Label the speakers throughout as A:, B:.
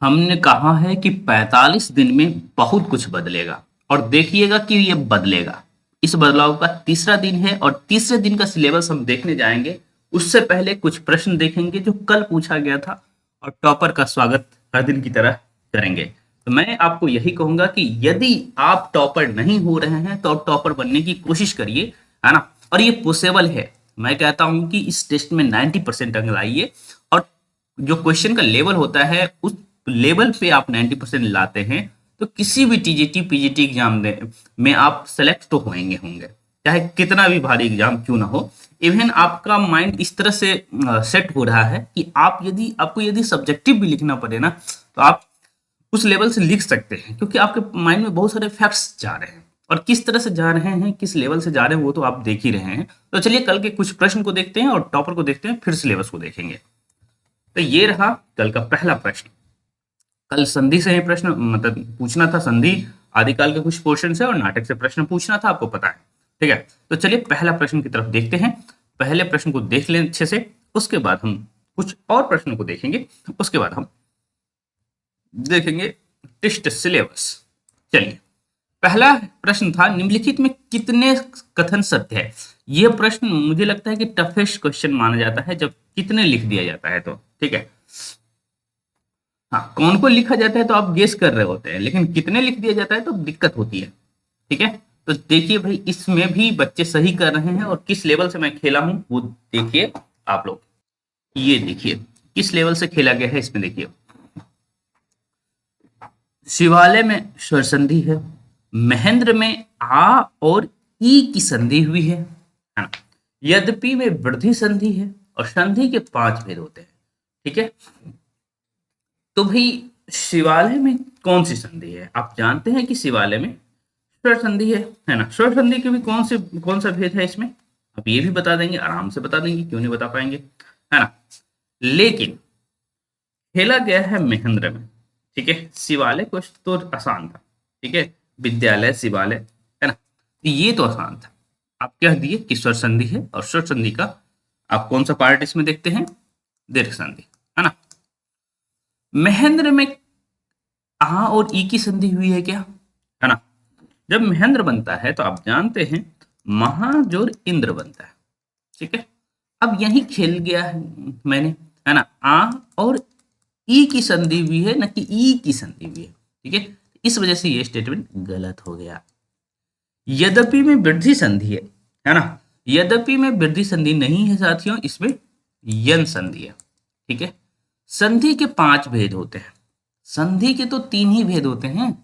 A: हमने कहा है कि 45 दिन में बहुत कुछ बदलेगा और देखिएगा कि ये बदलेगा। इस बदलाव का तीसरा दिन है और तीसरे दिन का सिलेबस हम देखने जाएंगे। उससे पहले कुछ प्रश्न देखेंगे जो कल पूछा गया था और टॉपर का स्वागत हर दिन की तरह करेंगे। तो मैं आपको यही कहूंगा कि यदि आप टॉपर नहीं हो रहे हैं तो टॉपर बनने की कोशिश करिए, है ना। और ये पॉसिबल है। मैं कहता हूं कि इस टेस्ट में 90% अंक लाइए और जो क्वेश्चन का लेवल होता है उस लेवल पे आप 90% लाते हैं तो किसी भी टीजीटी पीजीटी एग्जाम में आप सेलेक्ट तो होंगे होंगे, चाहे कितना भी भारी एग्जाम क्यों ना हो। इवन आपका माइंड इस तरह से सेट हो रहा है कि आप यदि आपको यदि सब्जेक्टिव भी लिखना पड़े ना तो आप उस लेवल से लिख सकते हैं, क्योंकि आपके माइंड में बहुत सारे फैक्ट्स जा रहे हैं और किस तरह से जा रहे हैं, किस लेवल से जा रहे हैं वो तो आप देख ही रहे हैं। तो चलिए कल के कुछ प्रश्न को देखते हैं और टॉपर को देखते हैं, फिर सिलेबस को देखेंगे। तो ये रहा कल का पहला प्रश्न। कल संधि से ही प्रश्न मतलब पूछना था, संधि आदिकाल के कुछ पोर्शन से और नाटक से प्रश्न पूछना था, आपको पता है। ठीक है, तो चलिए पहला प्रश्न की तरफ देखते हैं। पहले प्रश्न को देख लें अच्छे से, उसके बाद हम कुछ और प्रश्नों को देखेंगे, उसके बाद हम देखेंगे टेस्ट सिलेबस। चलिए, पहला प्रश्न था निम्नलिखित में कितने कथन सत्य है। यह प्रश्न मुझे लगता है कि टफेस्ट क्वेश्चन माना जाता है जब कितने लिख दिया जाता है तो। ठीक है, हाँ, कौन को लिखा जाता है तो आप गेस कर रहे होते हैं, लेकिन कितने लिख दिया जाता है तो दिक्कत होती है। ठीक है, तो देखिए भाई इसमें भी बच्चे सही कर रहे हैं और किस लेवल से मैं खेला हूं वो देखिए आप लोग। ये देखिए किस लेवल से खेला गया है इसमें। देखिए शिवालय में स्वर संधि है, महेंद्र में आ और ई की संधि हुई है ना। यद्यपि में वृद्धि संधि है और संधि के 5 भेद होते हैं। ठीक है, तो भाई शिवालय में कौन सी संधि है। आप जानते हैं कि शिवालय में स्वर संधि है ना। स्वर संधि के भी कौन सा भेद है इसमें, आप ये भी बता देंगे, आराम से बता देंगे, क्यों नहीं बता पाएंगे, है ना। लेकिन खेला गया है महेंद्र में। ठीक है, शिवालय कुछ तो आसान था। ठीक है, विद्यालय शिवालय, है ना, तो ये तो आसान था। आप कह दिए कि स्वर संधि है और स्वर संधि का आप कौन सा पार्ट इसमें देखते हैं, दीर्घ संधि, है ना। महेंद्र में आ और ई की संधि हुई है क्या, है ना। जब महेंद्र बनता है तो आप जानते हैं महाजोर इंद्र बनता है। ठीक है, अब यही खेल गया है मैंने, है ना। आ और ई की संधि हुई है, न कि ई की संधि हुई है। ठीक है, इस वजह से ये स्टेटमेंट गलत हो गया। यद्यपि में वृद्धि संधि है ना। यद्यपि में वृद्धि संधि नहीं है साथियों, इसमें यन संधि है। ठीक है, संधि के 5 भेद होते हैं, संधि के तो 3 ही भेद होते हैं,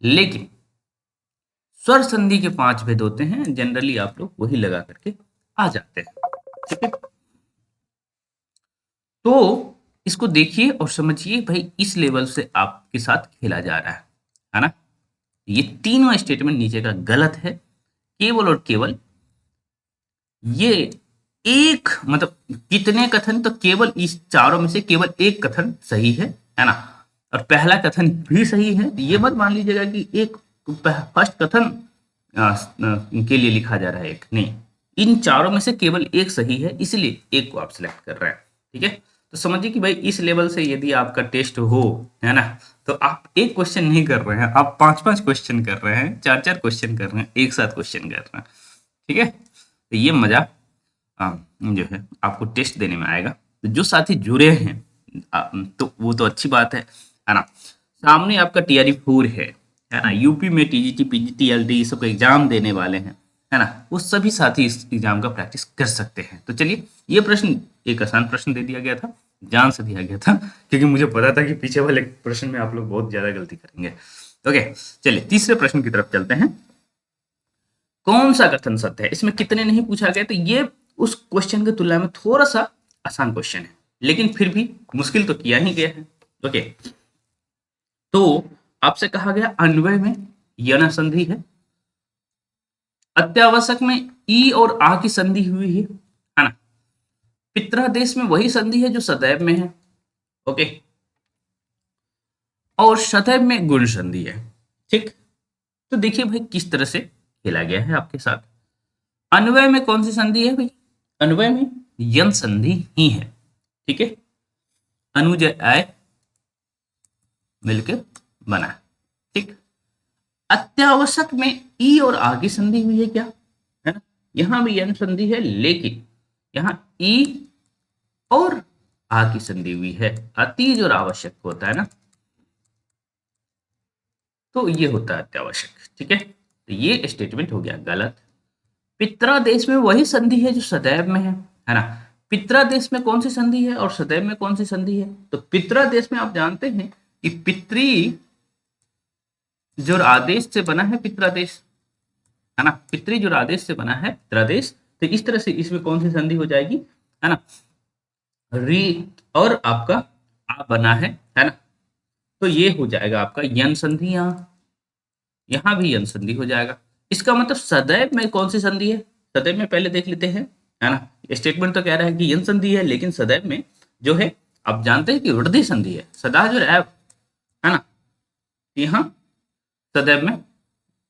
A: लेकिन स्वर संधि के 5 भेद होते हैं। जनरली आप लोग वही लगा करके आ जाते हैं। ठीक है, तो इसको देखिए और समझिए भाई इस लेवल से आपके साथ खेला जा रहा है ना। ये तीनों स्टेटमेंट नीचे का गलत है। केवल और केवल ये एक मतलब कितने कथन, तो केवल इस चारों में से केवल एक कथन सही है ना। और पहला कथन भी सही है। ये मत मान लीजिएगा कि एक फर्स्ट कथन के लिए लिखा जा रहा है, एक नहीं, इन चारों में से केवल एक सही है, इसलिए एक को आप सिलेक्ट कर रहे हैं। ठीक है, तो समझिए कि भाई इस लेवल से यदि आपका टेस्ट हो, है ना, तो आप एक क्वेश्चन नहीं कर रहे हैं, आप 5-5 क्वेश्चन कर रहे हैं, 4-4 क्वेश्चन कर रहे हैं, एक साथ क्वेश्चन कर रहे हैं। ठीक है, तो ये मजा जो है आपको टेस्ट देने में आएगा। तो जो साथी जुड़े हैं तो वो तो अच्छी बात है ना। सामने आपका TRE 4 है ना। यूपी में TGT PGT LD ये सब का एग्जाम देने वाले हैं, है ना, वो सभी साथी इस एग्जाम का प्रैक्टिस कर सकते हैं। तो चलिए, ये प्रश्न एक आसान प्रश्न दे दिया गया था, जान से दिया गया था, क्योंकि मुझे पता था कि पीछे वाले प्रश्न में आप लोग बहुत ज्यादा गलती करेंगे। ओके, चलिए तीसरे प्रश्न की तरफ चलते हैं। कौन सा कथन सत्य है, इसमें कितने नहीं पूछा गया, तो ये उस क्वेश्चन की तुलना में थोड़ा सा आसान क्वेश्चन है, लेकिन फिर भी मुश्किल तो किया ही गया है। ओके, तो आपसे कहा गया अन्वय में यन संधि है, अत्यावश्यक में ई और आ की संधि हुई है ना। पितरादेश में वही संधि है जो सदैव में है। ओके, और सदैव में गुण संधि है। ठीक, तो देखिए भाई किस तरह से खेला गया है आपके साथ। अन्वय में कौन सी संधि है भाई, अन्वय में यन संधि ही है। ठीक है, अनुज आय मिलकर बना है। ठीक, अत्यावश्यक में ई और आ की संधि हुई है क्या, है ना, यहां भी यन संधि है, लेकिन यहां ई और आ की संधि हुई है। अतिज और आवश्यक होता है ना, तो ये होता है अत्यावश्यक। ठीक है, तो ये स्टेटमेंट हो गया गलत। पित्रादेश में वही संधि है जो सदैव में है ना। पित्रादेश में कौन सी संधि है और सदैव में कौन सी संधि है? तो पित्रादेश में आप जानते हैं कि पितृ जो आदेश से बना है पित्रादेश, है ना, पितृ जो आदेश से बना है पित्रादेश, तो इस तरह से इसमें कौन सी संधि हो जाएगी, है ना, री और आपका आ बना है ना, तो ये हो जाएगा आपका यन संधि। यहाँ भी यन संधि हो जाएगा। इसका मतलब सदैव में कौन सी संधि है, सदैव में पहले देख लेते हैं, है ना। स्टेटमेंट तो कह रहा है कि यन संधि है, लेकिन सदैव में जो है आप जानते हैं कि वृद्धि संधि है। सदा जो है ना, यहाँ सदैव में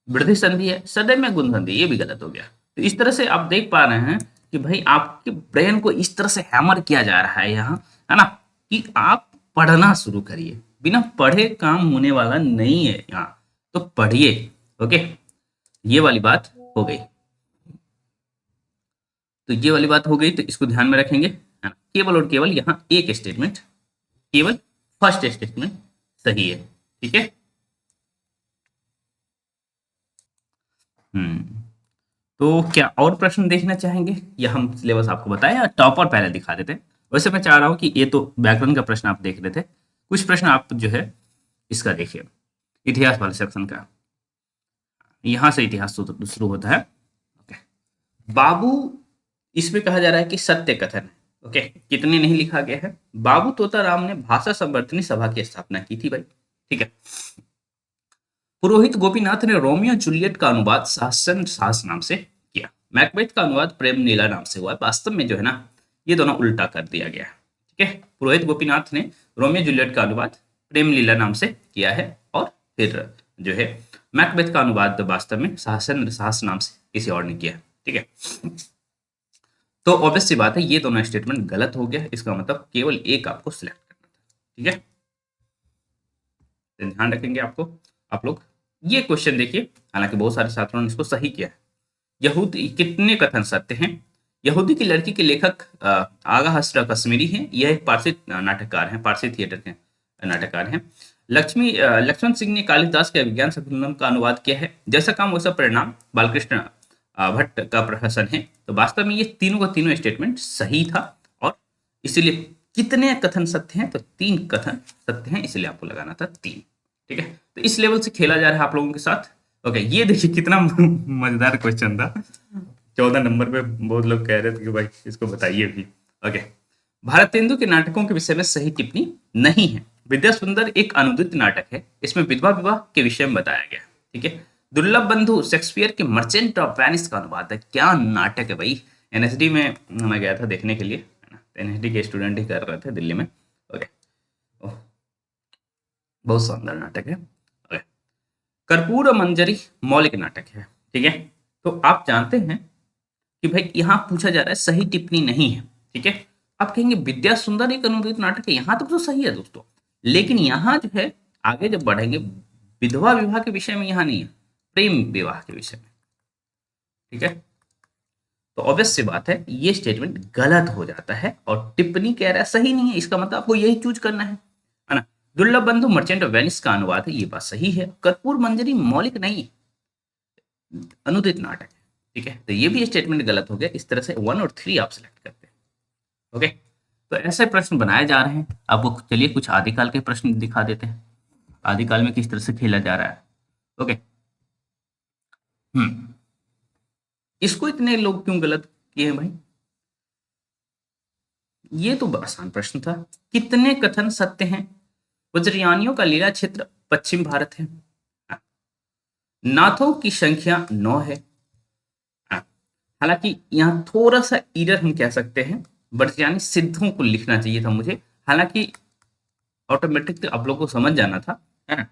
A: वृद्धि संधि है, सदैव में गुण संधि, ये भी गलत हो गया। तो इस तरह से आप देख पा रहे हैं कि भाई आपके ब्रेन को इस तरह से हैमर किया जा रहा है यहाँ, है ना, कि आप पढ़ना शुरू करिए। बिना पढ़े काम होने वाला नहीं है यहाँ, तो पढ़िए। ओके, ये वाली बात हो गई। तो ये वाली बात हो गई, तो इसको ध्यान में रखेंगे, है ना। केवल और केवल यहाँ एक स्टेटमेंट, केवल फर्स्ट स्टेटमेंट सही है। ठीक है, तो क्या और प्रश्न देखना चाहेंगे या हम सिलेबस आपको बताएं या टॉपर पहले दिखा देते हैं? वैसे मैं चाह रहा हूं कि ये तो व्याकरण का प्रश्न आप देख रहे थे, कुछ प्रश्न आप जो है इसका देखिए, इतिहास वाले सेक्शन का। यहां से इतिहास शुरू होता है। ओके, बाबू, इसमें कहा जा रहा है कि सत्य कथन है। ओके, कितने नहीं लिखा गया है। बाबू तोताराम ने भाषा संवर्धनी सभा की स्थापना की थी भाई। ठीक है, पुरोहित गोपीनाथ ने रोमियो जूलियट का अनुवाद सहस्त्र साहस नाम से किया। मैकबेथ का अनुवाद प्रेम नीला नाम से हुआ। वास्तव में जो है ना, ये दोनों उल्टा कर दिया गया है। ठीक है, पुरोहित गोपीनाथ ने रोमियो जूलियट का अनुवाद प्रेम लीला नाम से किया है, और फिर जो है मैकबेथ का अनुवाद वास्तव में सहस्त्र साहस नाम से किसी और ने किया। ठीक है, तो ऑब्वियस सी बात है ये दोनों स्टेटमेंट गलत हो गया। इसका मतलब केवल एक आपको सिलेक्ट करना था। ठीक है, तो ध्यान रखेंगे आपको आप लोग। ये क्वेश्चन देखिए, हालांकि बहुत सारे छात्रों ने इसको सही किया है। यहूदी कितने कथन सत्य हैं? यहूदी की लड़की के लेखक आगा हसरा कश्मीरी हैं। यह एक पारसी नाटककार हैं, पारसी थिएटर के नाटककार हैं। लक्ष्मण सिंह ने कालिदास के अभिज्ञान शकुंतलम का अनुवाद किया है। जैसा काम वैसा परिणाम बालकृष्ण भट्ट का प्रहसन है। तो वास्तव में ये तीनों का तीनों स्टेटमेंट सही था, और इसीलिए कितने कथन सत्य हैं, तो 3 कथन सत्य हैं, इसलिए आपको लगाना था 3। ठीक है, तो इस लेवल से खेला जा रहा है आप लोगों के साथ। ओके, ये देखिए कितना मजेदार क्वेश्चन था। 14 नंबर पे बहुत लोग कह रहे थे कि भाई इसको बताइए भी। ओके, भारतेंदु के नाटकों के विषय में सही टिप्पणी नहीं है। विद्या सुंदर एक अनुदित नाटक है, इसमें विधवा विवाह के विषय में बताया गया। ठीक है, दुर्लभ बंधु शेक्सपियर के मर्चेंट ऑफ वेनिस का अनुवाद है। क्या नाटक है भाई। एनएसडी में मैं गया था देखने के लिए, एनएसडी के स्टूडेंट ही कर रहे थे दिल्ली में। ओके, बहुत शानदार नाटक है। ओके, कर्पूर मंजरी मौलिक नाटक है। ठीक है, तो आप जानते हैं कि भाई यहाँ पूछा जा रहा है सही टिप्पणी नहीं है। ठीक है, आप कहेंगे विद्या सुंदर एक अनुदित नाटक है, यहाँ तक तो सही है दोस्तों, लेकिन यहाँ जो है आगे जब बढ़ेंगे विधवा विवाह के विषय में यहाँ नहीं है, प्रेम विवाह के विषय में। ठीक है, तो ऑब्वियस सी बात है ये स्टेटमेंट गलत हो जाता है, और टिप्पणी कह रहा है सही नहीं है, इसका मतलब आपको यही चूज करना है ना। दुर्लभ बंधु मर्चेंट ऑफ वेनिस का अनुवाद है, ये बात सही है। कर्पूर मंजरी मौलिक नहीं, अनुदित नाटक है। ठीक है, तो ये भी स्टेटमेंट गलत हो गया। इस तरह से 1 और 3 आप सिलेक्ट करते हैं। ओके, तो ऐसे प्रश्न बनाए जा रहे हैं आपको। चलिए कुछ आदिकाल के प्रश्न दिखा देते हैं, आदिकाल में किस तरह से खेला जा रहा है। ओके, इसको इतने लोग क्यों गलत किए हैं भाई? ये तो आसान प्रश्न था। कितने कथन सत्य हैं? वज्रयानियों का लीला क्षेत्र पश्चिम भारत है। नाथों की संख्या 9 है। हालांकि यहाँ थोड़ा सा इरर हम कह सकते हैं, वज्रयानी सिद्धों को लिखना चाहिए था मुझे। हालांकि ऑटोमेटिक तो आप लोग को समझ जाना था, है ना।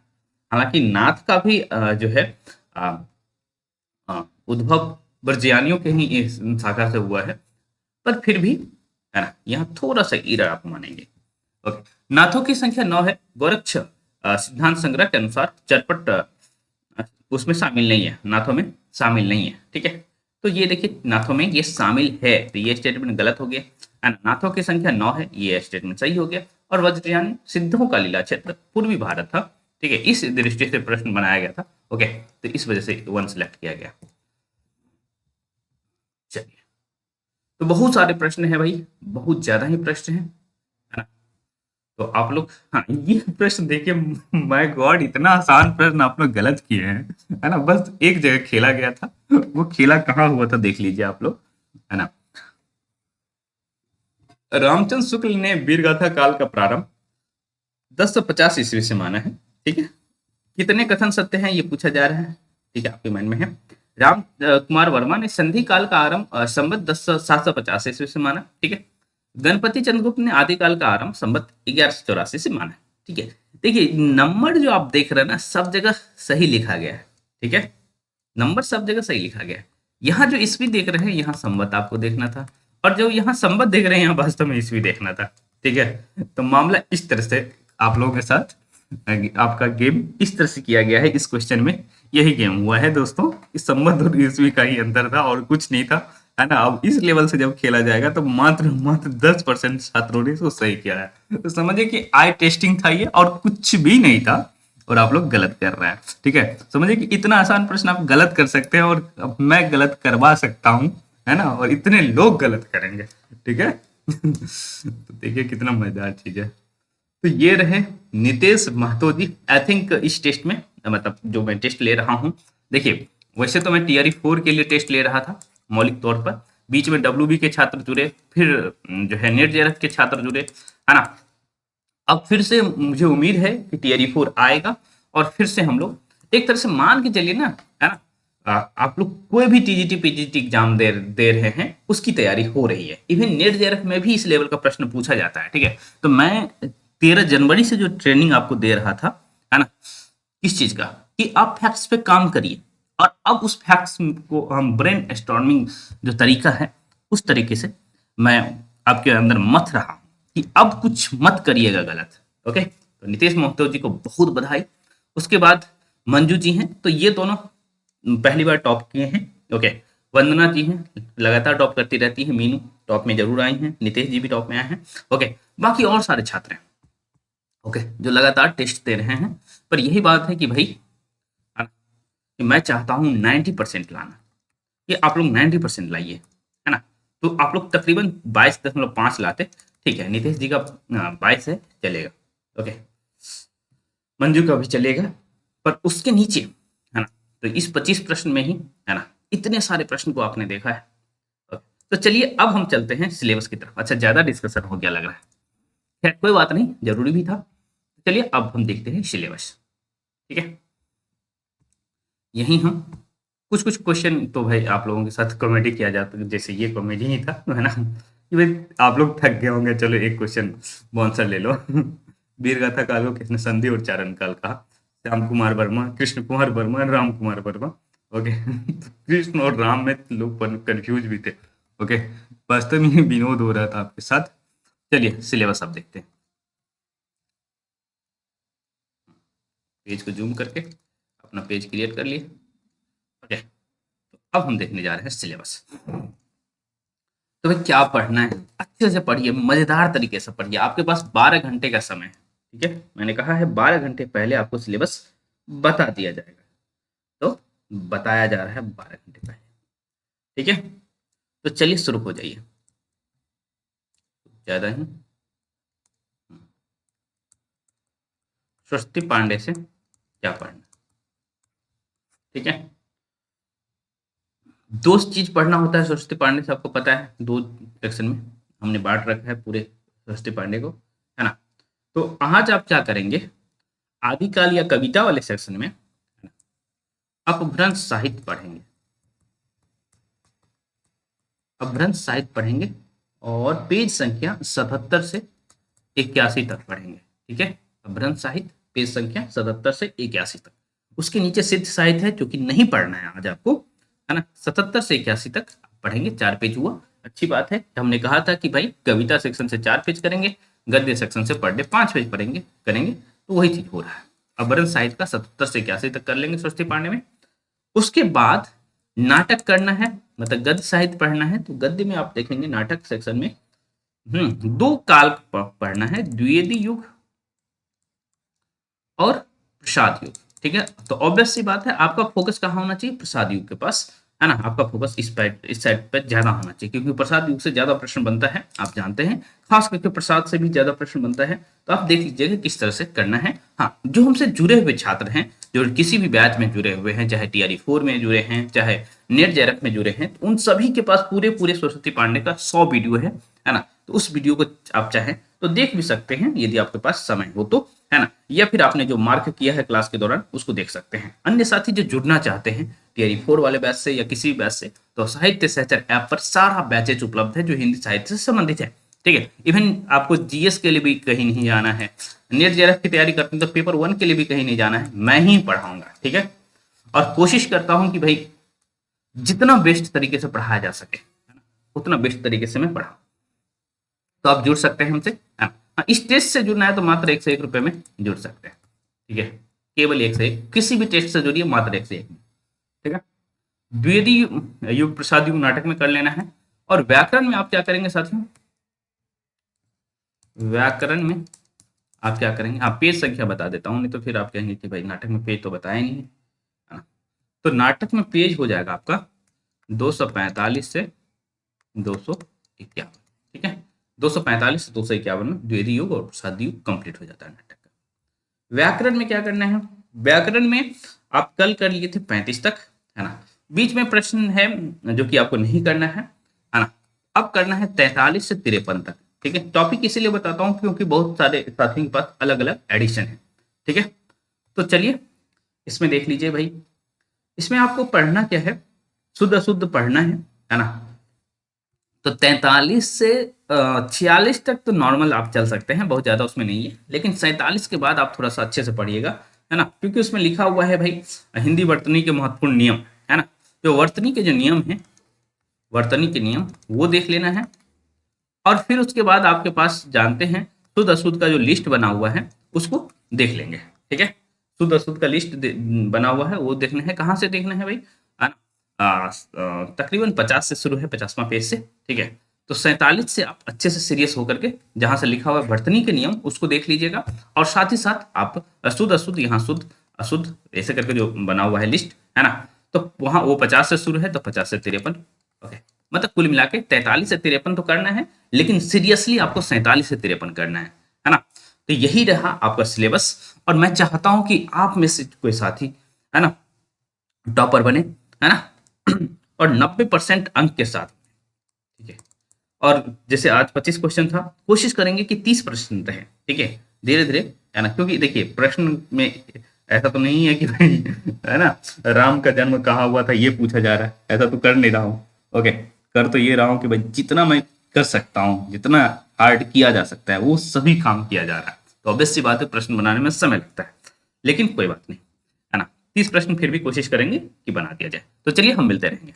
A: हालांकि नाथ का भी जो है उद्भव वज्रयानियों के ही शाखा से हुआ है, पर फिर भी, है ना, यहाँ थोड़ा सा इरर आप मानेंगे। ओके, नाथों की संख्या 9 है। गोरक्ष सिद्धांत संग्रह के अनुसार चरपट उसमें शामिल नहीं है, नाथों में शामिल नहीं है। ठीक है, तो ये देखिए नाथों में ये शामिल है, तो ये स्टेटमेंट गलत हो गया है ना। नाथों की संख्या 9 है, ये स्टेटमेंट सही हो गया। और वज्रयान सिद्धों का लीला क्षेत्र पूर्वी भारत था। ठीक है, इस दृष्टि से प्रश्न बनाया गया था। ओके, तो इस वजह से 1 सेलेक्ट किया गया। चलिए, तो बहुत सारे प्रश्न है भाई, बहुत ज्यादा ही प्रश्न है ना। तो आप लोग, हाँ, ये प्रश्न देखिए, माय गॉड, इतना आसान प्रश्न आप लोग गलत किए हैं, है ना। बस एक जगह खेला गया था, वो खेला कहाँ हुआ था देख लीजिए आप लोग, है ना। रामचंद्र शुक्ल ने वीरगाथा काल का प्रारंभ 1050 ईस्वी से माना है। ठीक है, कितने कथन सत्य हैं ये पूछा जा रहा है। ठीक है, आपके मन में है। राम कुमार वर्मा ने संधि काल का आरंभ संवत 750 ईस्वी से माना। ठीक है, गणपति चंद्रगुप्त ने आदिकाल का आरंभ संवत 1184 से माना। ठीक है, देखिए नंबर जो आप देख रहे हैं ना, सब जगह सही लिखा गया है। ठीक है, नंबर सब जगह सही लिखा गया है। यहाँ जो ईस्वी देख रहे हैं, यहाँ संवत आपको देखना था, और जो यहाँ संवत देख रहे हैं, यहाँ वास्तव में ईस्वी देखना था। ठीक है, तो मामला इस तरह से आप लोगों के साथ, आपका गेम इस तरह से किया गया है। इस क्वेश्चन में यही गेम हुआ है दोस्तों, इस संवत और ईस्वी का ही अंतर था और कुछ नहीं था, है ना। अब इस लेवल से जब खेला जाएगा तो मात्र मात्र 10% छात्रों ने इसको सही किया है। तो समझिए कि आई टेस्टिंग था ये, और कुछ भी नहीं था, और आप लोग गलत कर रहे हैं। ठीक है, समझिए कि इतना आसान प्रश्न आप गलत कर सकते हैं, और अब मैं गलत करवा सकता हूँ, है ना, और इतने लोग गलत करेंगे। ठीक है तो देखिए कितना मजेदार चीज है। तो ये रहे नितेश महतो जी। आई थिंक इस टेस्ट में, मतलब जो मैं टेस्ट ले रहा हूँ, देखिए वैसे तो मैं टीआरई 4 के लिए टेस्ट ले रहा था मौलिक तौर पर, बीच में डब्ल्यूबी के छात्र जुड़े, फिर जो है नेट जेआरएफ के छात्र जुड़े, है ना। अब फिर से मुझे उम्मीद है कि टीआरई 4 आएगा, और फिर से हम लोग एक तरह से मान के चलिए ना, है ना। आप लोग कोई भी टीजीटी पीजीटी एग्जाम दे रहे हैं, उसकी तैयारी हो रही है। इवन नेट जेआरएफ में भी इस लेवल का प्रश्न पूछा जाता है। ठीक है, तो मैं 13 जनवरी से जो ट्रेनिंग आपको दे रहा था, है ना, इस चीज का, कि आप फैक्ट्स पे काम करिए, और अब उस फैक्ट्स को हम ब्रेन स्टॉर्मिंग जो तरीका है, उस तरीके से मैं आपके अंदर मथ रहा हूं कि अब कुछ मत करिएगा गलत। ओके, तो नितेश महतो जी को बहुत बधाई। उसके बाद मंजू जी हैं, तो ये दोनों पहली बार टॉप किए हैं। ओके, वंदना जी हैं, लगातार टॉप करती रहती है। मीनू टॉप में जरूर आई हैं, नितेश जी भी टॉप में आए हैं। ओके, बाकी और सारे छात्र हैं, ओके, जो लगातार टेस्ट दे रहे हैं। पर यही बात है कि भाई, है ना, कि मैं चाहता हूँ 90% लाना, ये आप लोग 90% लाइए, है ना। तो आप लोग तकरीबन 22.5 लाते। ठीक है, नितेश जी का 22 है, चलेगा। ओके, मंजू का भी चलेगा, पर उसके नीचे, है ना, तो इस 25 प्रश्न में ही, है ना, इतने सारे प्रश्न को आपने देखा है। ओके, तो चलिए अब हम चलते हैं सिलेबस की तरफ। अच्छा, ज्यादा डिस्कशन हो गया लग रहा है, खैर कोई बात नहीं, जरूरी भी था। चलिए अब हम देखते हैं सिलेबस। ठीक है, यही हम कुछ कुछ क्वेश्चन तो भाई आप लोगों के साथ कॉमेडी किया जाता है, जैसे ये कॉमेडी ही था, है ना, कि भाई आप लोग थक गए होंगे, चलो एक क्वेश्चन बॉन्सर ले लो वीरगाथा काल को किसने संधि और चारण काल कहा? श्याम कुमार वर्मा, कृष्ण कुमार वर्मा, राम कुमार वर्मा। ओके कृष्ण और राम में लोग कंफ्यूज भी थे। ओके, वास्तव में विनोद हो रहा था आपके साथ। चलिए सिलेबस अब देखते हैं, पेज को जूम करके अपना पेज क्रिएट कर लिए। ओके, तो अब हम देखने जा रहे हैं सिलेबस। तो भाई क्या पढ़ना है, अच्छे से पढ़िए, मजेदार तरीके से पढ़िए। आपके पास 12 घंटे का समय है। ठीक है, मैंने कहा है 12 घंटे पहले आपको सिलेबस बता दिया जाएगा, तो बताया जा रहा है 12 घंटे पहले। ठीक है, तो चलिए शुरू हो जाइए, ज्यादा ही स्वस्ति पांडे से क्या पढ़ना। ठीक है, दो चीज पढ़ना होता है सरस्वती पांडे से, आपको पता है, दो सेक्शन में हमने बांट रखा है पूरे सरस्वती पांडे को, है ना। तो आज आप क्या करेंगे, आदिकाल या कविता वाले सेक्शन में, है ना, अपभ्रंश साहित्य पढ़ेंगे, अपभ्रंश साहित्य पढ़ेंगे, और पेज संख्या 77 से 81 तक पढ़ेंगे। ठीक है, अपभ्रंश साहित्य पेज संख्या 77 से 81 तक। उसके नीचे सिद्ध साहित्य है, जो कि नहीं पढ़ना है आज आपको, है ना। 77 से 81 तक आप पढ़ेंगे, 4 पेज हुआ। अच्छी बात है, हमने कहा था कि भाई कविता सेक्शन से 4 पेज करेंगे, गद्य सेक्शन से पर डे 5 पेज पढ़ेंगे करेंगे, तो वही चीज हो रहा है। अबरन साहित्य का 77 से 81 तक कर लेंगे सरस्वती पांडे में। उसके बाद नाटक करना है, मतलब गद्य साहित्य पढ़ना है, तो गद्य में आप देखेंगे नाटक सेक्शन में दो काल पढ़ना है, द्विवेदी युग और प्रसाद युग। ठीक है, तो ऑब्वियस सी बात है आपका फोकस कहाँ होना चाहिए, प्रसाद युग के पास, है ना। आपका फोकस इस साइड पर ज्यादा होना चाहिए, क्योंकि प्रसाद युग से ज्यादा प्रश्न बनता है, आप जानते हैं, खास करके प्रसाद से भी ज्यादा प्रश्न बनता है। तो आप देख लीजिएगा किस तरह से करना है। हाँ, जो हमसे जुड़े हुए छात्र हैं, जो किसी भी बैच में जुड़े हुए हैं, चाहे TRE 4 में जुड़े हैं, चाहे नेट JRF में जुड़े हैं, तो उन सभी के पास पूरे पूरे सरस्वती पांडे का 100 वीडियो है ना। तो उस वीडियो को आप चाहें तो देख भी सकते हैं यदि आपके पास समय हो तो, है ना, या फिर आपने जो मार्क किया है क्लास के दौरान उसको देख सकते हैं। अन्य साथी जो जुड़ना चाहते हैं TRE 4 वाले बैच से या किसी भी बैच से, तो साहित्य सहचर ऐप पर सारा बैचेज उपलब्ध है जो हिंदी साहित्य से संबंधित है। ठीक है, इवन आपको GS के लिए भी कहीं नहीं जाना है, नेट JRF की तैयारी करते हैं तो पेपर 1 के लिए भी कहीं नहीं जाना है, मैं ही पढ़ाऊंगा। ठीक है, और कोशिश करता हूं कि भाई जितना बेस्ट तरीके से पढ़ाया जा सके, है ना, उतना बेस्ट तरीके से मैं पढ़ाऊं। तो आप जुड़ सकते हैं हमसे, है ना। हाँ, इस टेस्ट से जुड़ना है तो मात्र 101 रुपए में जुड़ सकते हैं। ठीक है, केवल 101, किसी भी टेस्ट से जुड़िए मात्र 101 में। ठीक है, द्विवेदी युग प्रसाद युग नाटक में कर लेना है। और व्याकरण में आप क्या करेंगे साथियों, व्याकरण में आप क्या करेंगे, हाँ पेज संख्या बता देता हूँ, नहीं तो फिर आप कहेंगे कि भाई नाटक में पेज तो बताया नहीं है ना। तो नाटक में पेज हो जाएगा आपका 245 से 251। ठीक है, 245 से 251 में द्विवेदी युग और प्रसाद युग कंप्लीट हो जाता है नाटक का। व्याकरण में क्या करना है, व्याकरण में आप कल कर लिए थे 35 तक, है ना। बीच में प्रश्न है जो कि आपको नहीं करना है ना। अब करना है 43 से 53 तक। ठीक है, टॉपिक इसीलिए बताता हूँ क्योंकि बहुत सारे साथियों के पास अलग अलग एडिशन है। ठीक है, तो चलिए इसमें देख लीजिए भाई, इसमें आपको पढ़ना क्या है, शुद्ध अशुद्ध पढ़ना है ना। तो 43 से 46 तक तो नॉर्मल आप चल सकते हैं, बहुत ज्यादा उसमें नहीं है, लेकिन 47 के बाद आप थोड़ा सा अच्छे से पढ़िएगा, है ना, क्योंकि उसमें लिखा हुआ है भाई हिंदी वर्तनी के महत्वपूर्ण नियम, है ना। जो वर्तनी के जो नियम है, वर्तनी के नियम वो देख लेना है। और फिर उसके बाद आपके पास जानते हैं शुद्ध अशुद्ध का जो लिस्ट बना हुआ है उसको देख लेंगे। ठीक है, शुद्ध अशुद्ध का लिस्ट बना हुआ है वो देखना है। कहाँ से देखना है भाई, तकरीबन 50 से शुरू है, 50वां पेज से। ठीक है, तो 47 से आप अच्छे से सीरियस होकर के जहां से लिखा हुआ है वर्तनी के नियम उसको देख लीजिएगा, और साथ ही साथ आप शुद्ध अशुद्ध, यहाँ शुद्ध अशुद्ध ऐसे करके जो बना हुआ है लिस्ट, है ना, तो वहां वो 50 से शुरू है तो 50 से 53। ओके, मतलब कुल मिला के 43 से 53 तो करना है, लेकिन सीरियसली आपको 47 से 53 करना है ना। तो यही रहा आपका सिलेबस, और मैं चाहता हूं कि आप में से कोई साथी, है ना, टॉपर बने, है ना, और 90% अंक के साथ। ठीक है, और जैसे आज 25 क्वेश्चन था, कोशिश करेंगे कि 30 प्रश्न रहे। ठीक है, धीरे धीरे, है ना, क्योंकि देखिए प्रश्न में ऐसा तो नहीं है कि भाई है ना राम का जन्म कहाँ हुआ था ये पूछा जा रहा है, ऐसा तो कर नहीं रहा हूँ। ओके, कर तो ये रहा हूँ कि भाई जितना मैं कर सकता हूँ, जितना हार्ड किया जा सकता है वो सभी काम किया जा रहा है। तो ऑब्वियस सी बात है प्रश्न बनाने में समय लगता है, लेकिन कोई बात नहीं, है ना। 30 प्रश्न फिर भी कोशिश करेंगे कि बना दिया जाए। तो चलिए हम मिलते रहेंगे।